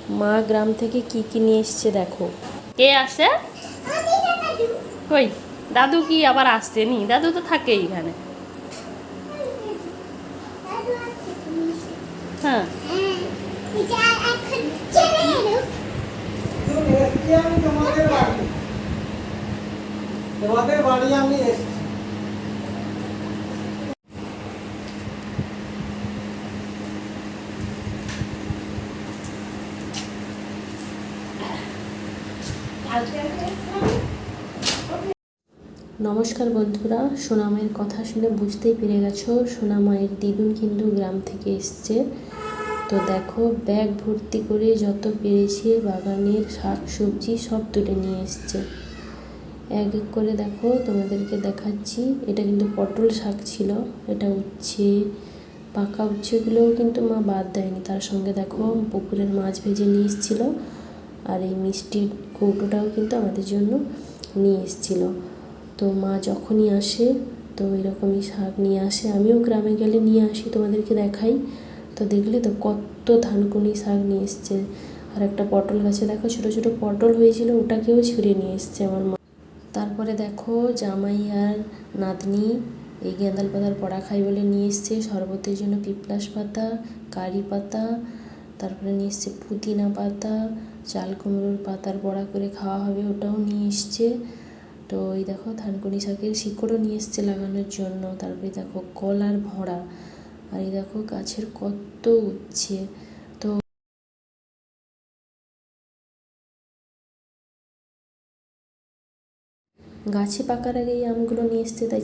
মা গ্রাম থেকে কি কি নিয়ে এসছে দেখো। কে আসে? কই দাদু কি আবার আসছে নি? দাদু তো থাকে এখানে। হ্যাঁ, তোমাদের বাড়ি আমি এসেছি। নমস্কার বন্ধুরা, সোনামায়ের কথা শুনে বুঝতেই পেরে গেছো সোনামায়ের দিদুন কিন্তু গ্রাম থেকে এসছে। তো দেখো ব্যাগ ভর্তি করে যত পেরেছে বাগানের শাক সবজি সব তুলে নিয়ে এসছে। এক এক করে দেখো তোমাদেরকে দেখাচ্ছি। এটা কিন্তু পটল শাক ছিল, এটা উচ্ছে, পাকা উচ্ছেগুলোও কিন্তু মা বাদ দেয়নি। তার সঙ্গে দেখো পুকুরের মাছ ভেজে নিয়ে এসেছিলো, আর এই মিষ্টির কৌটোটাও কিন্তু আমাদের জন্য নিয়ে এসেছিলো। তো মা যখনই আসে তো এরকমই শাক নিয়ে আসে, আমিও গ্রামে গেলে নিয়ে আসি, তোমাদেরকে দেখাই। তো দেখলে তো কত ধানকুনি শাক নিয়ে এসছে। আর একটা পটল গাছে দেখো ছোটো ছোটো পটল হয়েছিল, ওটাকেও ছিঁড়ে নিয়ে এসছে আমার মা। তারপরে দেখো জামাই আর নাতনি এই গেঁদাল পাতার বড়া খাই বলে নিয়ে এসছে। শরবতের জন্য পিপলাশ পাতা, কারি পাতা, তারপরে নিয়ে এসছে পুদিনা পাতা, চাল কুমড়োর পাতার বড়া করে খাওয়া হবে, ওটাও নিয়ে এসছে। তো এই দেখো ধানকুনি শাকের শিকড়ও নিয়ে এসছে লাগানোর জন্য। তারপরে দেখো কলার ভরা, আর এই দেখো গাছের কত উচ্ছে। তো গাছে পাকার আগে এই আমগুলো নিয়ে এসছে, তাই